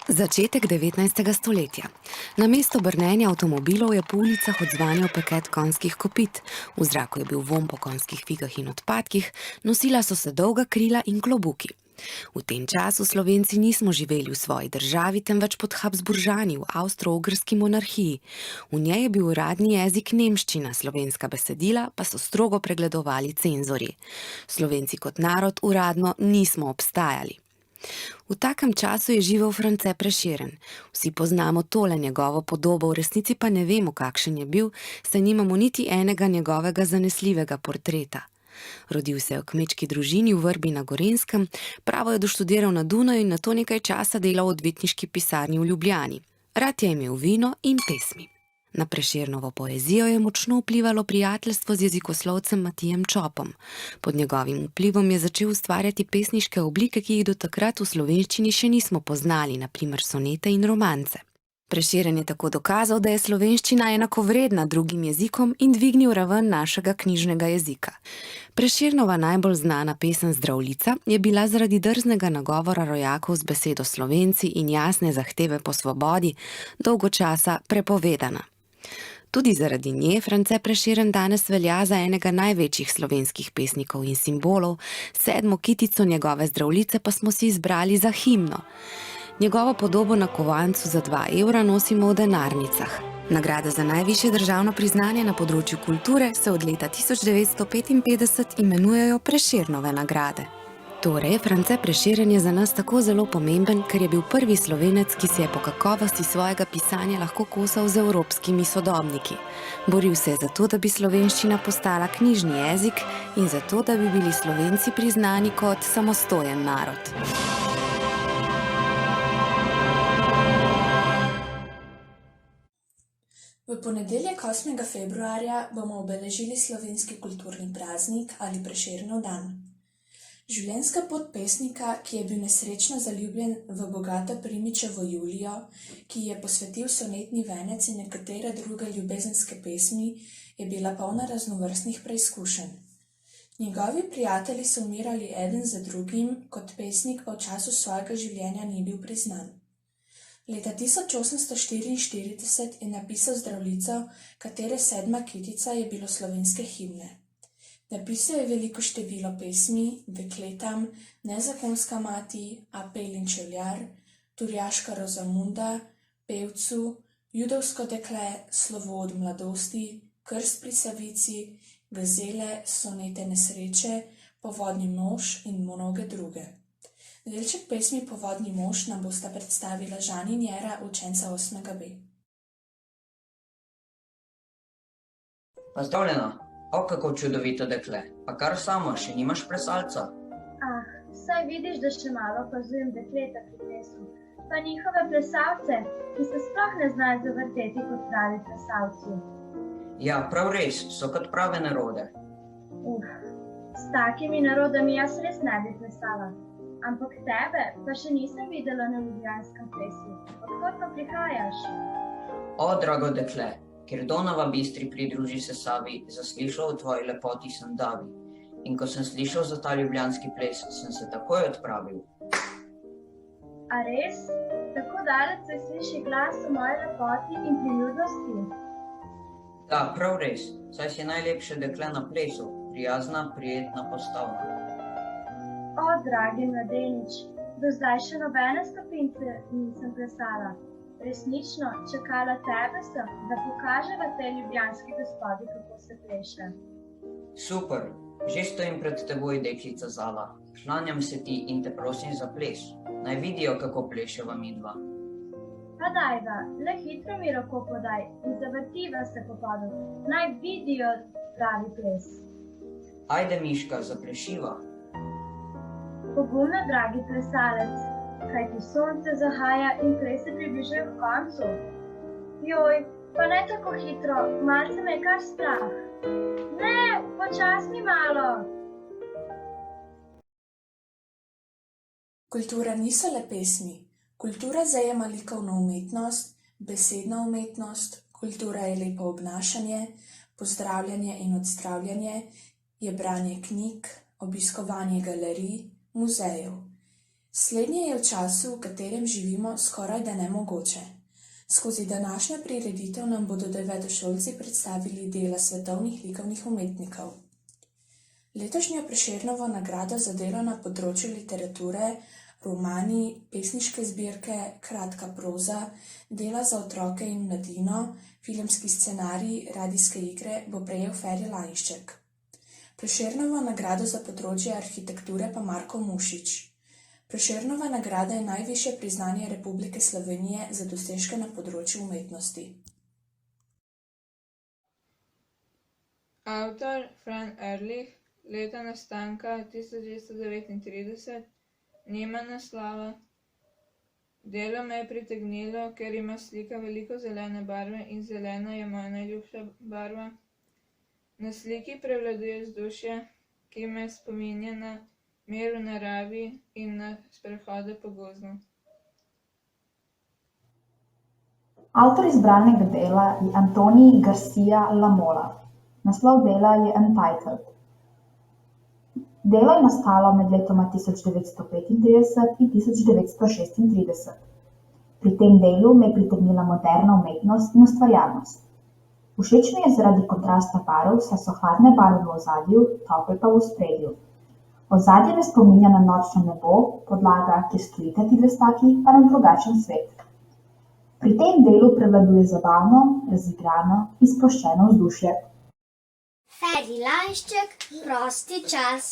Začetek 19. stoletja. Namesto brnenja avtomobilov je po ulicah odzvanjal peket konjskih kopit, v zraku je bil vonj po konjskih figah in odpadkih, nosila so se dolga krila in klobuki. V tem času Slovenci nismo živeli v svoji državi, temveč pod Habsburžani v Avstro-Ogrski monarhiji. V njej je bil uradni jezik nemščina, slovenska besedila pa so strogo pregledovali cenzorji. Slovenci kot narod uradno nismo obstajali. V takem času je živel France Prešeren. Vsi poznamo tole njegovo podobo, v resnici pa ne vemo, kakšen je bil, saj nimamo niti enega njegovega zanesljivega portreta. Rodil se je v kmečki družini v Vrbi na Gorenjskem, pravo je doštudiral na Dunaju in nato nekaj časa delal v odvetniški pisarni v Ljubljani. Rad je imel vino in pesmi. Na Prešernovo poezijo je močno vplivalo prijateljstvo z jezikoslovcem Matijem Čopom. Pod njegovim vplivom je začel ustvarjati pesniške oblike, ki jih do takrat v slovenščini še nismo poznali, na primer sonete in romance. Prešeren je tako dokazal, da je slovenščina enakovredna drugim jezikom in dvignil raven našega knjižnega jezika. Prešernova najbolj znana pesem Zdravljica je bila zaradi drznega nagovora rojakov z besedo Slovenci in jasne zahteve po svobodi dolgo časa prepovedana. Tudi zaradi nje France Prešeren danes velja za enega največjih slovenskih pesnikov in simbolov, 7. kitico njegove Zdravljice pa smo si izbrali za himno. Njegovo podobo na kovancu za 2 evra nosimo v denarnicah. Nagrade za najvišje državno priznanje na področju kulture se od leta 1955 imenujejo Prešernove nagrade. Torej, France Prešeren je za nas tako zelo pomemben, ker je bil prvi Slovenec, ki se je po kakovosti svojega pisanja lahko kosal z evropskimi sodobniki. Boril se je za to, da bi slovenščina postala knjižni jezik in za to, da bi bili Slovenci priznani kot samostojen narod. V ponedeljek 8. februarja bomo obeležili slovenski kulturni praznik ali Prešernov dan. Življenjska pot pesnika, ki je bil nesrečno zaljubljen v bogato Primičevo Julijo, ki ji je posvetil sonetni venec in nekatere druge ljubezenske pesmi, je bila polna raznovrstnih preizkušenj. Njegovi prijatelji so umirali eden za drugim, kot pesnik pa v času svojega življenja ni bil priznan. Leta 1844 je napisal Zdravljico, katere 7. kitica je bilo slovenske himne. Napisal je veliko število pesmi, Dekletam, Nezakonska mati, Apel in čevljar, Turjaška Rozamunda, Pevcu, Judovsko dekle, Slovo od mladosti, Krst pri Savici, Gazele, Sonete nesreče, Povodni mož in mnoge druge. Delček pesmi Povodni mož nam bosta predstavila Žan in Jera, učenca 8.b. Pozdravljena! O, kako čudovito dekle, pa kar samo, še nimaš plesalca? Saj vidiš, da še malo opazujem dekleta pri plesu, pa njihove plesalce, ki se sploh ne znajo zavrteti kot pravi plesalci. Ja, prav res, so kot prave narode. S takimi narodami jaz res ne bi plesala, ampak tebe pa še nisem videla na ljubljanskem plesu. Odkot pa prihajaš? O, drago dekle, ker Donava bistri pridruži se Savi, zaslišal o tvoji lepoti sem davi. In ko sem slišal za ta ljubljanski ples, sem se takoj odpravil. A res? Tako daleč se sliši glas o moji lepoti in priljudnosti? Da, prav res, saj si najlepše dekle na plesu, prijazna, prijetna, postavna. O, dragi mladenič, do zdaj še nobene stopince nisem plesala. Resnično, čakala tebe sem, da pokaževa tej ljubljanski gospodi, kako se pleše. Super, že stojim pred teboj, deklica Zala. Klanjam se ti in te prosim za ples. Naj vidijo, kako pleševa midva. Pa dajva, le hitro mi roko podaj in zavrtiva se po podu. Naj vidijo pravi ples. Ajde, Miška, zaplešiva. Pogumno, dragi plesalec. Kajti sonce zahaja in ples se približuje k koncu. Joj, pa ne tako hitro, malce me je kar strah. Ne, počasni malo. Kultura niso le pesmi. Kultura zajema likovno umetnost, besedno umetnost, kultura je lepo obnašanje, pozdravljanje in odzdravljanje, je branje knjig, obiskovanje galerij, muzejev. Slednje je v času, v katerem živimo, skoraj da nemogoče. Skozi današnjo prireditev nam bodo devetošolci predstavili dela svetovnih likovnih umetnikov. Letošnjo Prešernovo nagrado za delo na področju literature, romani, pesniške zbirke, kratka proza, dela za otroke in mladino, filmski scenarij, radijske igre bo prejel Feri Lajnšček. Prešernovo nagrado za področje arhitekture pa Marko Mušič. Prešernova nagrada je najvišje priznanje Republike Slovenije za dosežke na področju umetnosti. Avtor Fran Ehrlich, leta nastanka 1939, nima naslova. Delo me je pritegnilo, ker ima slika veliko zelene barve in zelena je moja najljubša barva. Na sliki prevladuje vzdušje, ki me spominja na mir v naravi in na sprehode po gozdu. Avtor izbranega dela je Antonij Garcia Lamola. Naslov dela je Untitled. Delo je nastalo med letoma 1935 in 1936. Pri tem delu me je pritegnila moderna umetnost in ustvarjalnost. Všeč mi je zaradi kontrasta barv, saj so hladne barve v ozadju, tople pa v ospredju. Ozadje me spominja na nočno nebo, podlaga, kjer stojita ti dve pa na drugačen svet. Pri tem delu prevladuje zabavno, razigrano in sproščeno vzdušje. Feri Lajnšček, prosti čas.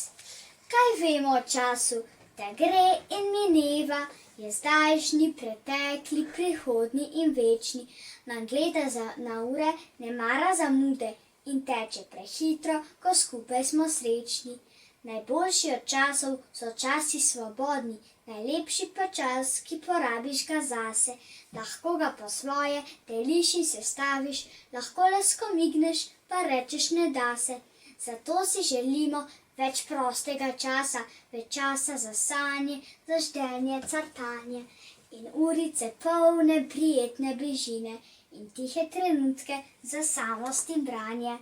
Kaj vemo o času? Da gre in mineva, je zdajšnji, pretekli, prihodnji in večni. Nam gleda na ure, ne mara zamude in teče prehitro, ko skupaj smo srečni. Najboljši od časov so časi svobodni, najlepši pa čas, ki porabiš ga zase. Lahko ga po svoje deliš in sestaviš, lahko le skomigneš, pa rečeš ne da se. Zato si želimo več prostega časa, več časa za sanje, za ždenje, crtanje in urice polne prijetne bližine in tihe trenutke za samost in branje.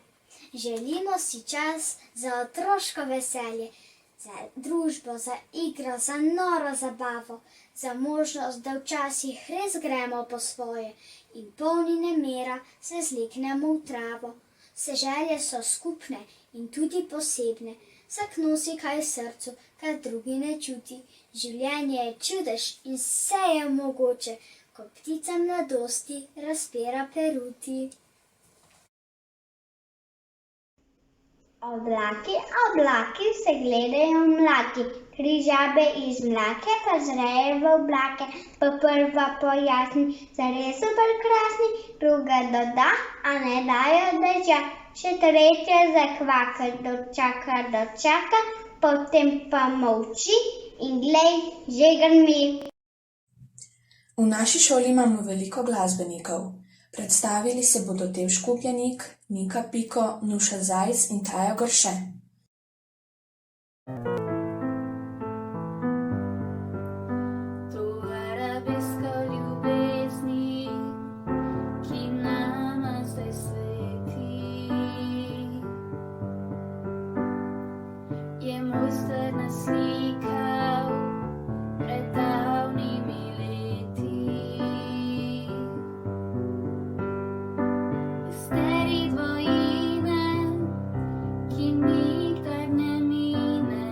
Želimo si čas za otroško veselje, za družbo, za igro, za noro zabavo, za možnost, da včasih res gremo po svoje in polni nemira se zliknemo v travo. Vse želje so skupne in tudi posebne, vsak nosi kaj v srcu, kar drugi ne čuti. Življenje je čudež in vse je mogoče, ko ptica mladosti razpira peruti. Oblaki, oblaki, se gledajo mlaki, križabe iz mlake pa zreje v oblake, pa prva pojasni, zares so bolj krasni, druga doda, a ne dajo dežja, še tretja zakvaka, dočaka, potem pa molči in glej, že grmi. V naši šoli imamo veliko glasbenikov. Predstavili se bodo Tev Škupljenik, Nika Piko, Nuša Zajc in Taja Gorše. Nikdar ne mine.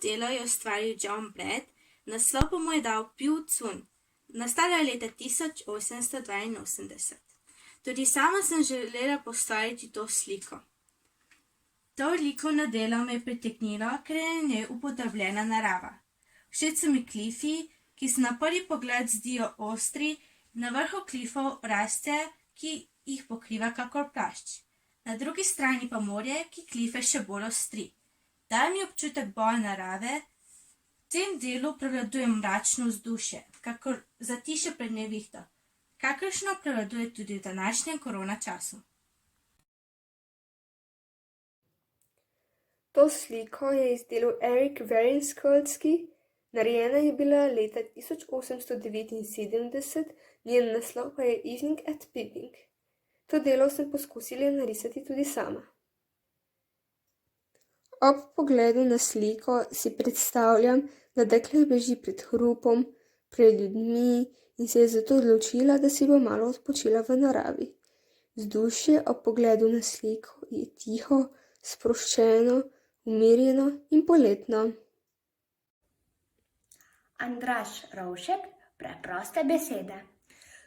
delo je ustvaril John Brett, naslov pa mu je dal Pju Cun. Nastalo je leta 1882. Tudi sama sem želela postaviti to sliko. To likovno delo me je pritegnilo, ker je na njej upodobljena narava. Všeč so mi klifi, ki se na prvi pogled zdijo ostri, na vrhu klifov raste, ki jih pokriva kakor plašč. Na drugi strani pa morje, ki klife še bolj ostri. Daje mi občutek boja narave. V tem delu prevladuje mračno vzdušje, kakor zatišje pred nevihto, kakršno prevladuje tudi v današnjem korona času. To sliko je izdelal Erik Verinskolski, narejena je bila leta 1879, njen naslov pa je Evening at Pipping. To delo sem poskusila narisati tudi sama. Ob pogledu na sliko si predstavljam, da dekle beži pred hrupom, pred ljudmi in se je zato odločila, da si bo malo odpočila v naravi. Vzdušje ob pogledu na sliko je tiho, sproščeno, umirjeno in poletno. Andraž Rovšek, preproste besede.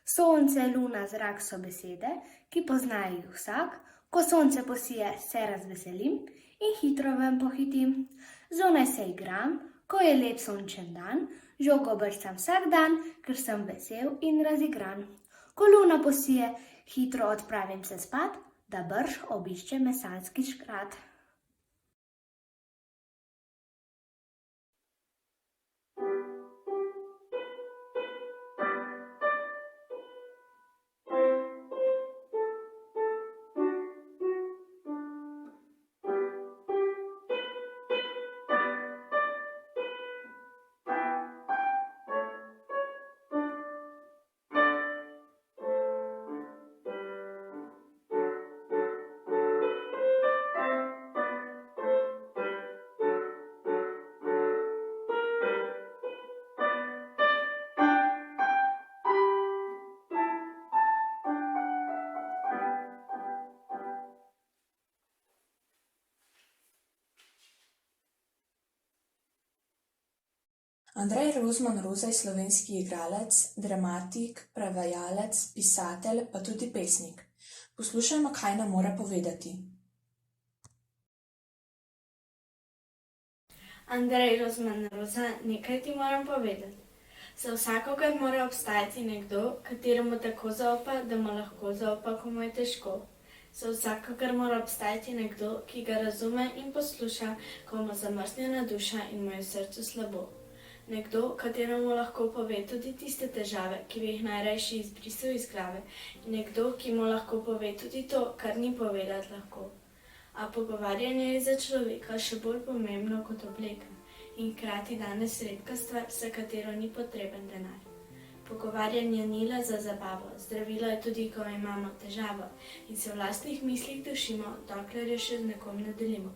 Sonce, luna, zrak so besede, ki pozna jih vsak. Ko sonce posije, se razveselim in hitro ven pohitim. Zunaj se igram, ko je lep sončen dan, žogo brcam vsak dan, ker sem vesel in razigran. Ko luna posije, hitro odpravim se spat, da brž obiščem mesanski škrat. Andrej Rozman Roza je slovenski igralec, dramatik, prevajalec, pisatelj, pa tudi pesnik. Poslušajmo, kaj nam mora povedati. Andrej Rozman Roza, nekaj ti moram povedati. Za vsakogar mora obstajati nekdo, kateremu tako zaupa, da mu lahko zaupa, ko mu je težko. Za vsakogar mora obstajati nekdo, ki ga razume in posluša, ko mu zamrznjena duša in mu je v srcu slabo. Nekdo, kateremu lahko pove tudi tiste težave, ki bi jih najrajši izbrisal iz glave. Nekdo, ki mu lahko pove tudi to, kar ni povedati lahko. A pogovarjanje je za človeka še bolj pomembno kot obleka in hkrati danes redka stvar, za katero ni potreben denar. Pogovarjanje ni le za zabavo, zdravilo je tudi, ko imamo težavo in se v lastnih mislih dušimo, dokler jo še z nekom ne delimo.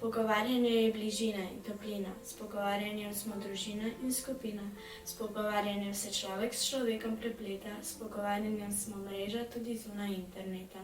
Pogovarjanje je bližina in toplina, s pogovarjanjem smo družina in skupina, s pogovarjanjem se človek s človekom prepleta, s pogovarjanjem smo mreža tudi zunaj interneta.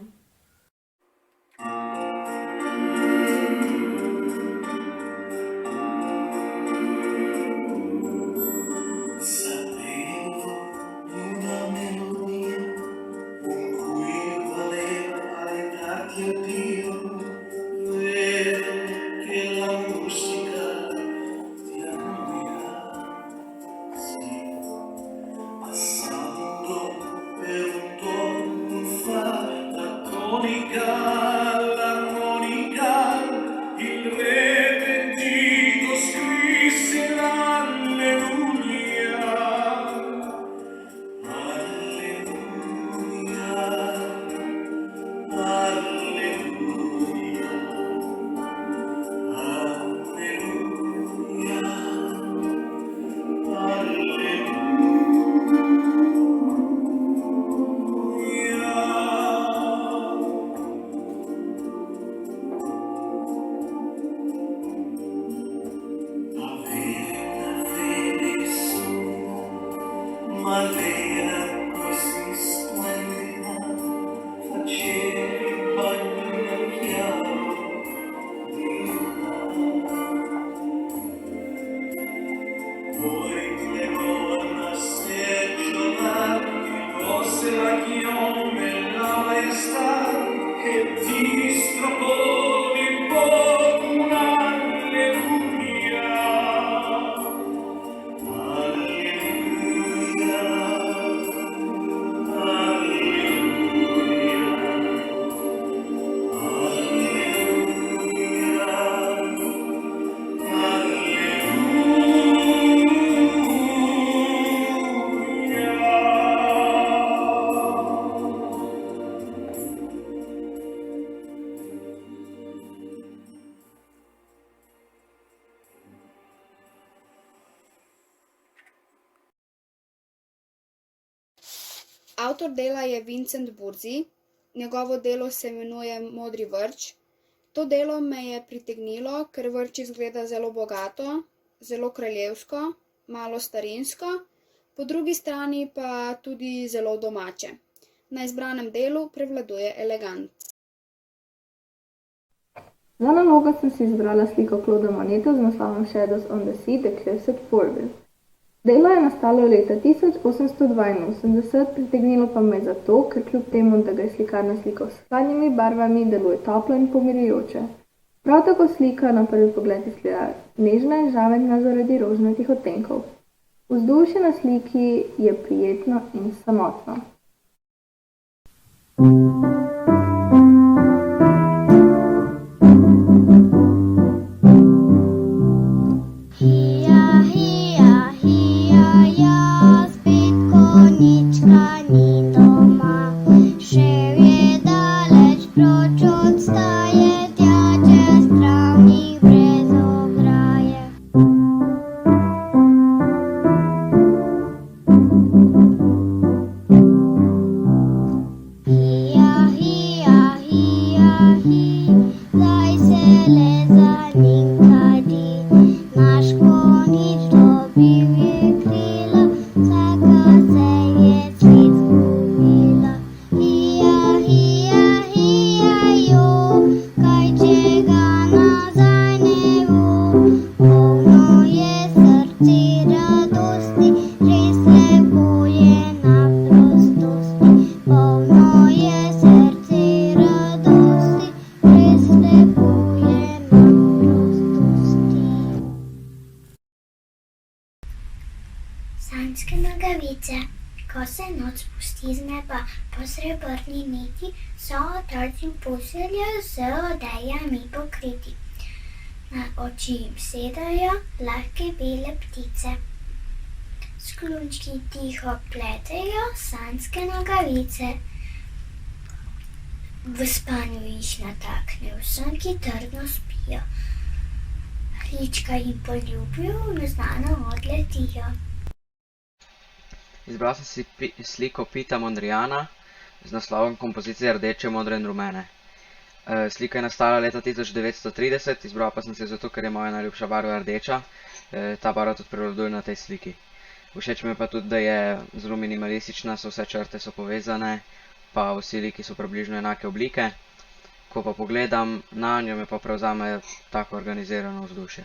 Avtor dela je Vincent Burzi, njegovo delo se imenuje Modri vrč. To delo me je pritegnilo, ker vrč izgleda zelo bogato, zelo kraljevsko, malo starinsko, po drugi strani pa tudi zelo domače. Na izbranem delu prevladuje elegant. Za nalogo sem si izbrala sliko Clauda Moneta z naslovom Shadows on the Sea, The Cliffs at Fourville. Delo je nastalo leta 1882, pritegnilo pa me zato, ker kljub temu, da ga je slikar naslikal s hladnimi barvami, deluje toplo in pomirjujoče. Prav tako slika na prvi pogled izgleda nežna in žametna zaradi rožnatih odtenkov. Vzdušje na sliki je prijetno in samotno. Sanjske nogavice. Ko se noč spusti z neba po srebrni niti, so otroci v posteljo z odejami pokriti. Na oči jim sedajo lahke bele ptice. S klunčki tiho pletejo sanjske nogavice. V spanju jih natakne v sen, ki trdno spijo. Lička jim poljubijo, v neznano odletijo. Izbral sem si sliko Pita Mondriana z naslovom Kompozicije rdeče, modre in rumene. Slika je nastala leta 1930, izbral pa sem se zato, ker je moja najljubša barva rdeča. Ta barva tudi prevladuje na tej sliki. Všeč mi je pa tudi, da je zelo minimalistična, so vse črte so povezane, pa vsi liki so približno enake oblike. Ko pa pogledam na njo, me pa prevzame tako organizirano vzdušje.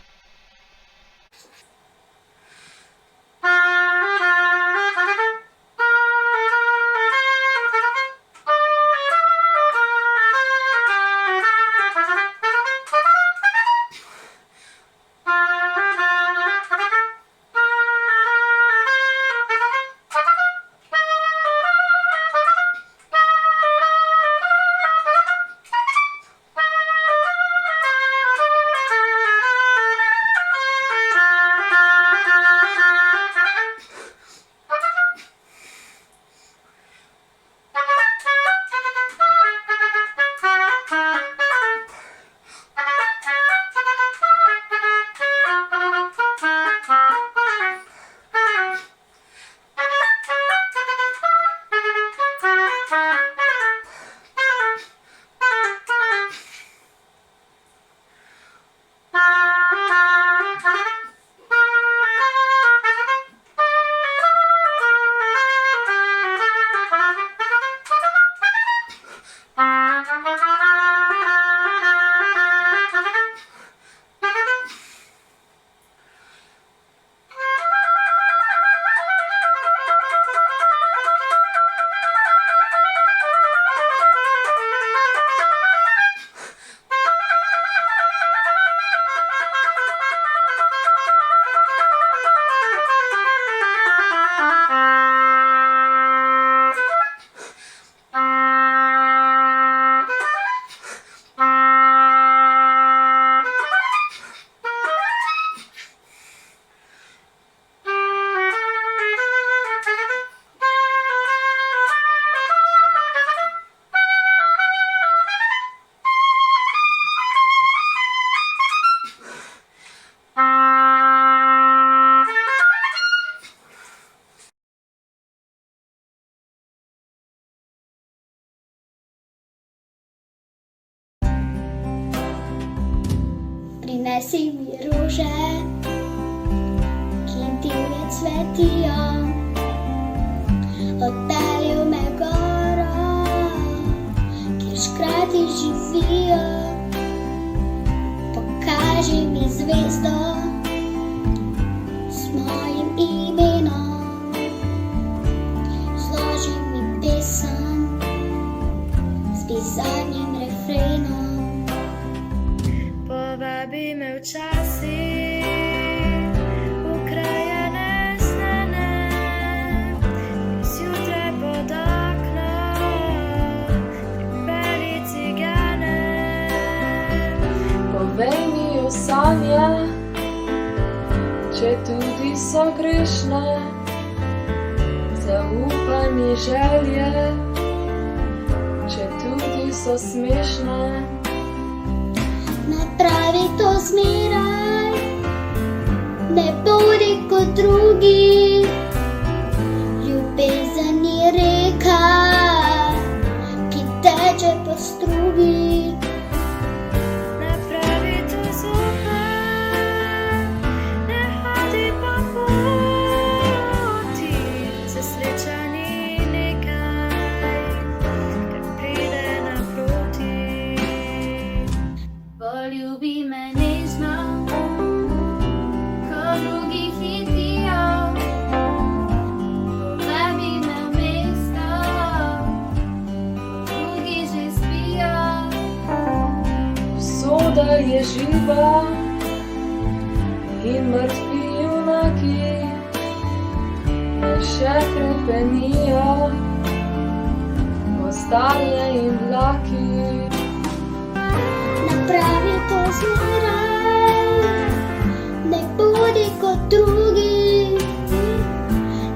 prinesi mi rože, ki divje cvetijo. Odpeljal me goro, kjer škrati živijo. Pokaži mi zvezdo s mojim imenom, zloži mi pesem s pisanjem refrenom. Povabi me včasih v kraje neznane, zjutraj pod oknom pripelji cigane. Povej mi o sanje, če tudi so grešne, zaupaj mi želje, če tudi so smešne. Napravi to zmeraj, ne bodi kot drugi. Ljubezen je reka, ki teče po strugi. Napravi to zopet, ne hodi po poti. Za sreča ni nekaj, kar pride naproti. Poljubi me nežno, ko drugi hitijo. Povabi me v mesto, ko drugi že spijo. Usoda je živa in mrtvi junaki me še hrepenijo, gostarje in vlaki. Napravi to zmeraj, ne bodi kot drugi.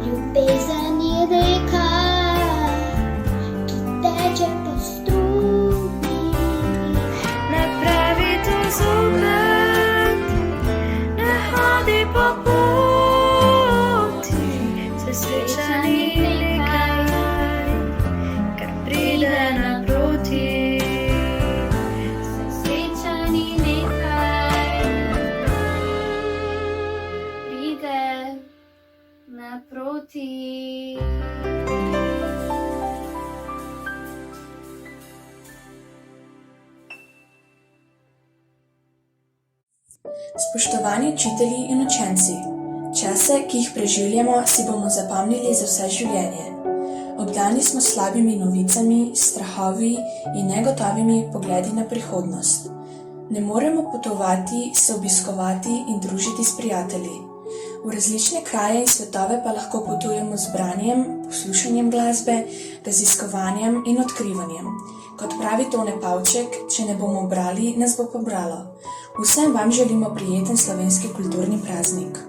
Ljubezen je reka, ki teče po strugi. Napravi to zopet, ne hodi po poti. Za sreča ni nekaj, kar pride naproti. Za sreča ni nekaj, pride naproti. Spoštovani učitelji in učenci, čase, ki jih preživljamo, si bomo zapomnili za vse življenje. Obdani smo s slabimi novicami, strahovi in negotovimi pogledi na prihodnost. Ne moremo potovati, se obiskovati in družiti s prijatelji. V različne kraje in svetove pa lahko potujemo z branjem, poslušanjem glasbe, raziskovanjem in odkrivanjem. Kot pravi Tone Pavček, če ne bomo brali, nas bo pobralo. Vsem vam želimo prijeten slovenski kulturni praznik.